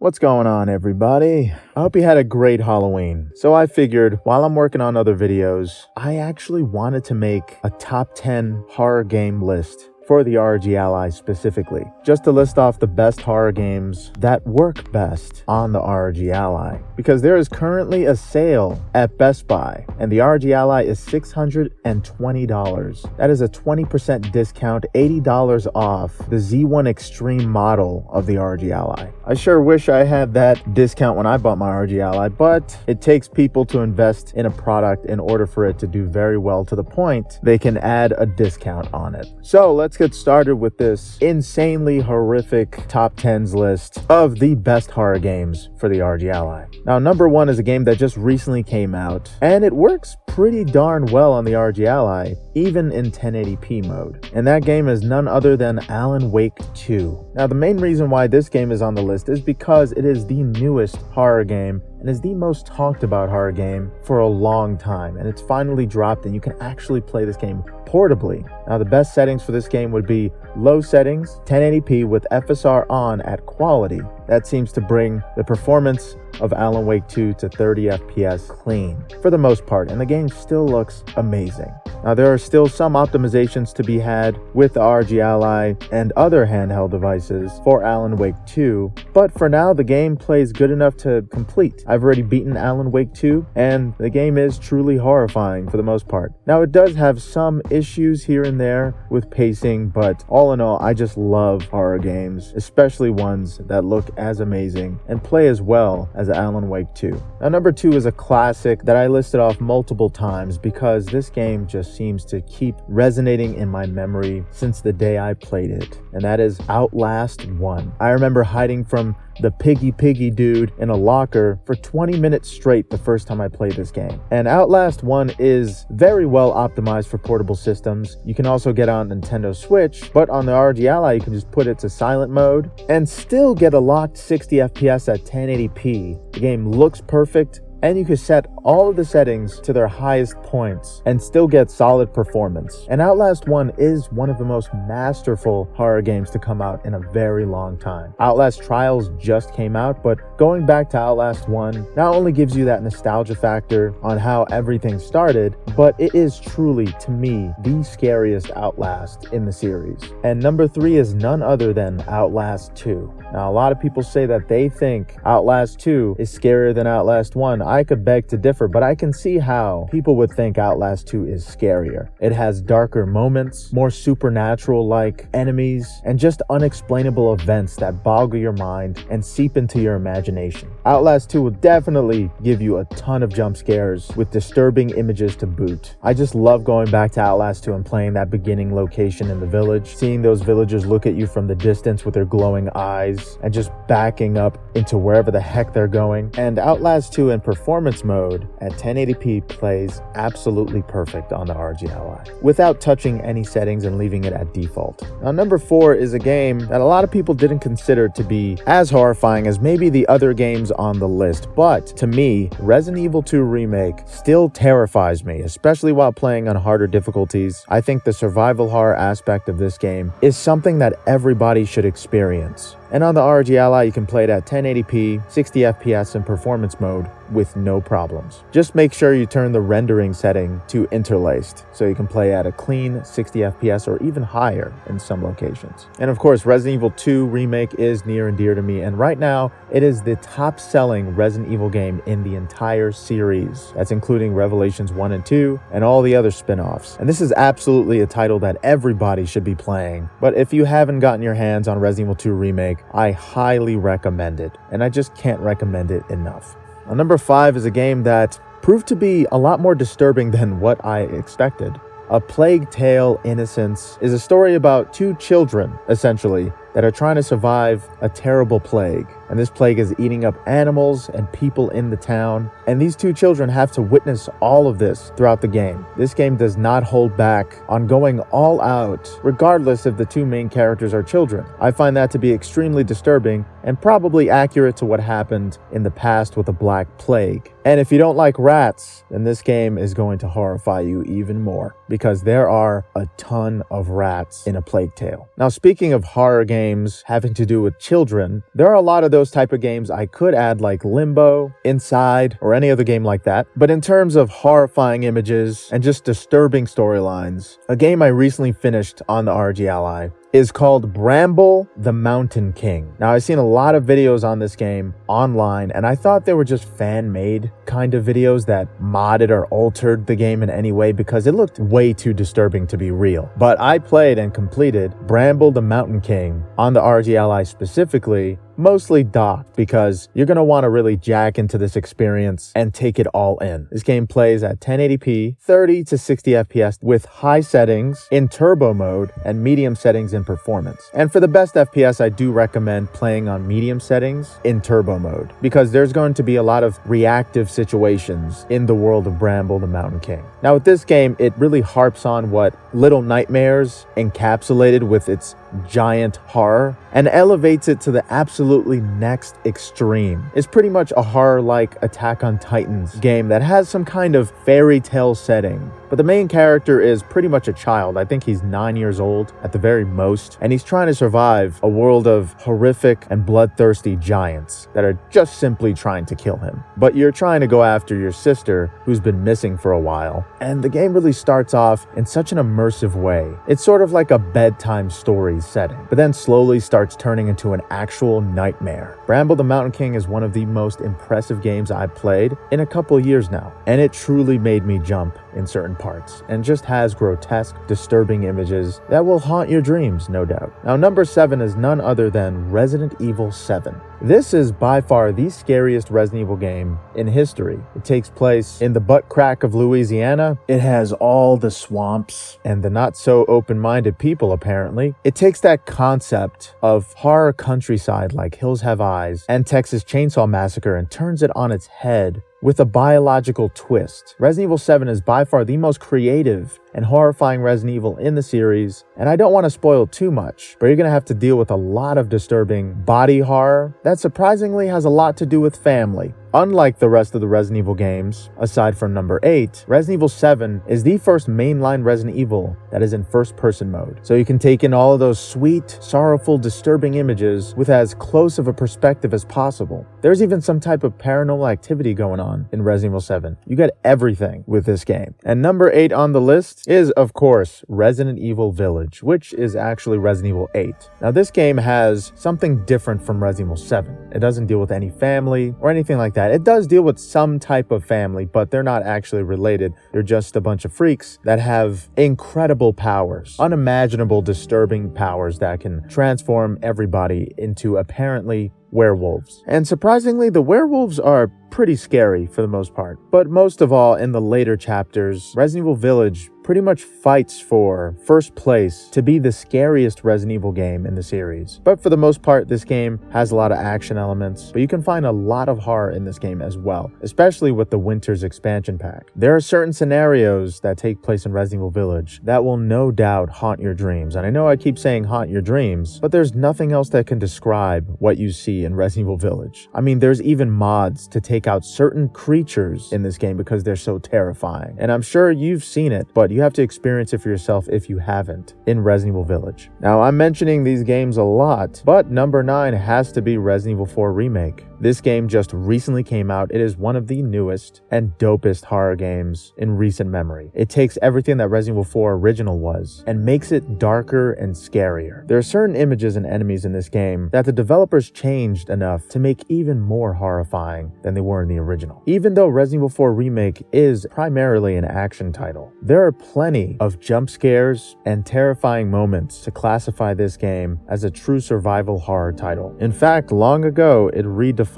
What's going on, everybody? I hope you had a great Halloween. So I figured while I'm working on other videos, I actually wanted to make a top 10 horror game list for the ROG Ally specifically, just to list off the best horror games that work best on the ROG Ally, because there is currently a sale at Best Buy and the ROG Ally is $620. That is a 20% discount, $80 off the Z1 Extreme model of the ROG Ally. I sure wish I had that discount when I bought my ROG Ally, but it takes people to invest in a product in order for it to do very well, to the point they can add a discount on it. So let's get started with this insanely horrific top 10s list of the best horror games for the ROG Ally. Now, number one is a game that just recently came out, and it works pretty darn well on the ROG Ally, even in 1080p mode. And that game is none other than Alan Wake 2. Now, the main reason why this game is on the list is because it is the newest horror game and is the most talked about horror game for a long time, and it's finally dropped and you can actually play this game portably. Now, the best settings for this game would be low settings, 1080p with FSR on at quality. That seems to bring the performance of Alan Wake 2 to 30 FPS clean for the most part, and the game still looks amazing. Now, there are still some optimizations to be had with the ROG Ally and other handheld devices for Alan Wake 2, but for now the game plays good enough to complete. I've already beaten Alan Wake 2 and the game is truly horrifying for the most part. Now, it does have some issues here and there with pacing, but all in all, I just love horror games, especially ones that look as amazing and play as well as Alan Wake 2. Now, number two is a classic that I listed off multiple times because this game just seems to keep resonating in my memory since the day I played it, and that is Outlast 1. I remember hiding from the piggy dude in a locker for 20 minutes straight the first time I played this game. And Outlast 1 is very well optimized for portable systems. You can also get on Nintendo Switch, but on the ROG Ally you can just put it to silent mode and still get a locked 60 FPS at 1080p. The game looks perfect, and you can set all of the settings to their highest points and still get solid performance. And Outlast 1 is one of the most masterful horror games to come out in a very long time. Outlast Trials just came out, but going back to Outlast 1 not only gives you that nostalgia factor on how everything started, but it is truly, to me, the scariest Outlast in the series. And number three is none other than Outlast 2. Now, a lot of people say that they think Outlast 2 is scarier than Outlast 1. I could beg to differ, but I can see how people would think Outlast 2 is scarier. It has darker moments, more supernatural-like enemies, and just unexplainable events that boggle your mind and seep into your imagination. Outlast 2 will definitely give you a ton of jump scares with disturbing images to boot. I just love going back to Outlast 2 and playing that beginning location in the village, seeing those villagers look at you from the distance with their glowing eyes, and just backing up into wherever the heck they're going. And Outlast 2 in performance mode at 1080p plays absolutely perfect on the ROG Ally without touching any settings and leaving it at default. Now, number four is a game that a lot of people didn't consider to be as horrifying as maybe the other games on the list, but to me, Resident Evil 2 Remake still terrifies me, especially while playing on harder difficulties. I think the survival horror aspect of this game is something that everybody should experience. And on the ROG Ally, you can play it at 1080p, 60 FPS in performance mode with no problems. Just make sure you turn the rendering setting to interlaced so you can play at a clean 60 FPS or even higher in some locations. And of course, Resident Evil 2 Remake is near and dear to me, and right now it is the top-selling Resident Evil game in the entire series. That's including Revelations 1 and 2 and all the other spin-offs. And this is absolutely a title that everybody should be playing. But if you haven't gotten your hands on Resident Evil 2 Remake, I highly recommend it, and I just can't recommend it enough. Now, number five is a game that proved to be a lot more disturbing than what I expected. A Plague Tale: Innocence is a story about two children, essentially, that are trying to survive a terrible plague. And this plague is eating up animals and people in the town. And these two children have to witness all of this throughout the game. This game does not hold back on going all out, regardless if the two main characters are children. I find that to be extremely disturbing and probably accurate to what happened in the past with the Black Plague. And if you don't like rats, then this game is going to horrify you even more, because there are a ton of rats in A Plague Tale. Now, speaking of horror games having to do with children, there are a lot of those those type of games, I could add like Limbo, Inside, or any other game like that. But in terms of horrifying images and just disturbing storylines, a game I recently finished on the ROG Ally is called Bramble the Mountain King. Now, I've seen a lot of videos on this game online, and I thought they were just fan-made kind of videos that modded or altered the game in any way because it looked way too disturbing to be real. But I played and completed Bramble the Mountain King on the ROG Ally specifically, mostly docked, because you're going to want to really jack into this experience and take it all in. This game plays at 1080p, 30 to 60 FPS with high settings in turbo mode and medium settings in performance. And for the best FPS, I do recommend playing on medium settings in turbo mode because there's going to be a lot of reactive situations in the world of Bramble the Mountain King. Now with this game, it really harps on what Little Nightmares encapsulated with its giant horror and elevates it to the absolutely next extreme. It's pretty much a horror-like Attack on Titans game that has some kind of fairy tale setting. But the main character is pretty much a child. I think he's 9 years old at the very most, and he's trying to survive a world of horrific and bloodthirsty giants that are just simply trying to kill him. But you're trying to go after your sister, who's been missing for a while, and the game really starts off in such an immersive way. It's sort of like a bedtime story setting, but then slowly starts turning into an actual nightmare. Bramble the Mountain King is one of the most impressive games I've played in a couple years now, and it truly made me jump in certain parts, and just has grotesque, disturbing images that will haunt your dreams, no doubt. Now, number 7 is none other than Resident Evil 7. This is by far the scariest Resident Evil game in history. It takes place in the butt crack of Louisiana. It has all the swamps and the not so open-minded people, apparently. It takes that concept of horror countryside like Hills Have Eyes and Texas Chainsaw Massacre and turns it on its head with a biological twist. Resident Evil 7 is by far the most creative and horrifying Resident Evil in the series, and I don't want to spoil too much, but you're going to have to deal with a lot of disturbing body horror that surprisingly has a lot to do with family. Unlike the rest of the Resident Evil games, aside from number 8, Resident Evil 7 is the first mainline Resident Evil that is in first-person mode. So you can take in all of those sweet, sorrowful, disturbing images with as close of a perspective as possible. There's even some type of paranormal activity going on in Resident Evil 7. You get everything with this game. And number 8 on the list is, of course, Resident Evil Village, which is actually Resident Evil 8. Now, this game has something different from Resident Evil 7. It doesn't deal with any family or anything like that. It does deal with some type of family, but they're not actually related. They're just a bunch of freaks that have incredible powers, unimaginable, disturbing powers that can transform everybody into apparently werewolves. And surprisingly, the werewolves are pretty scary for the most part. But most of all, in the later chapters, Resident Evil Village pretty much fights for first place to be the scariest Resident Evil game in the series. But for the most part, this game has a lot of action elements, but you can find a lot of horror in this game as well, especially with the Winter's expansion pack. There are certain scenarios that take place in Resident Evil Village that will no doubt haunt your dreams. And I know I keep saying haunt your dreams, but there's nothing else that can describe what you see in Resident Evil Village. I mean, there's even mods to take out certain creatures in this game because they're so terrifying. And I'm sure you've seen it, but you have to experience it for yourself if you haven't in Resident Evil Village. Now, I'm mentioning these games a lot, but number 9 has to be Resident Evil 4 Remake. This game just recently came out. It is one of the newest and dopest horror games in recent memory. It takes everything that Resident Evil 4 original was and makes it darker and scarier. There are certain images and enemies in this game that the developers changed enough to make even more horrifying than they were in the original. Even though Resident Evil 4 Remake is primarily an action title, there are plenty of jump scares and terrifying moments to classify this game as a true survival horror title. In fact, long ago, it redefined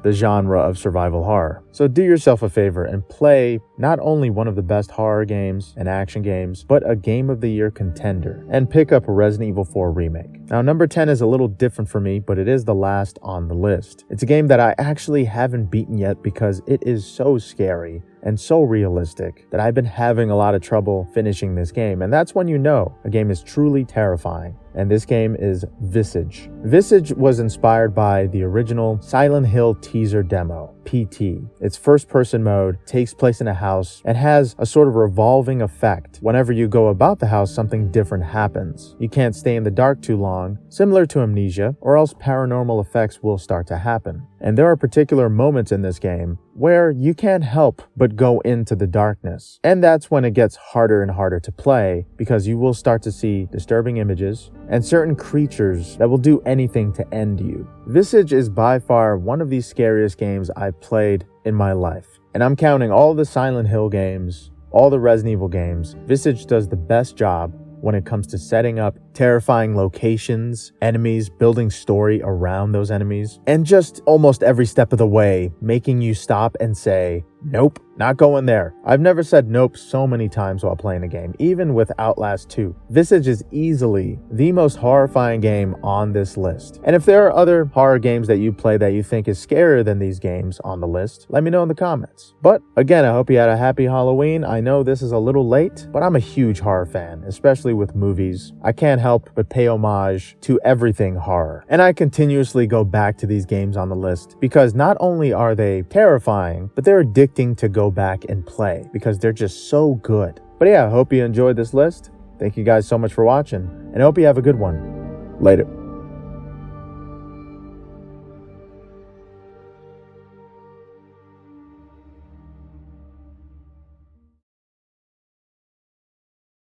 the genre of survival horror. So do yourself a favor and play not only one of the best horror games and action games, but a Game of the Year contender, and pick up Resident Evil 4 Remake. Now, number 10 is a little different for me, but it is the last on the list. It's a game that I actually haven't beaten yet because it is so scary and so realistic that I've been having a lot of trouble finishing this game, and that's when you know a game is truly terrifying. and this game is Visage. Visage was inspired by the original Silent Hill teaser demo, PT. Its first-person mode takes place in a house and has a sort of revolving effect. Whenever you go about the house, something different happens. You can't stay in the dark too long, similar to Amnesia, or else paranormal effects will start to happen. And there are particular moments in this game where you can't help but go into the darkness. And that's when it gets harder and harder to play, because you will start to see disturbing images and certain creatures that will do anything to end you. Visage is by far one of the scariest games I've played in my life. And I'm counting all the Silent Hill games, all the Resident Evil games. Visage does the best job when it comes to setting up terrifying locations, enemies, building story around those enemies, and just almost every step of the way, making you stop and say, nope, not going there. I've never said nope so many times while playing a game, even with Outlast 2. Visage is easily the most horrifying game on this list. And if there are other horror games that you play that you think is scarier than these games on the list, let me know in the comments. But again, I hope you had a happy Halloween. I know this is a little late, but I'm a huge horror fan, especially with movies. I can't help but pay homage to everything horror. And I continuously go back to these games on the list because not only are they terrifying, but they're addicting to go back and play because they're just so good. But yeah, I hope you enjoyed this list. Thank you guys so much for watching, and I hope you have a good one. Later.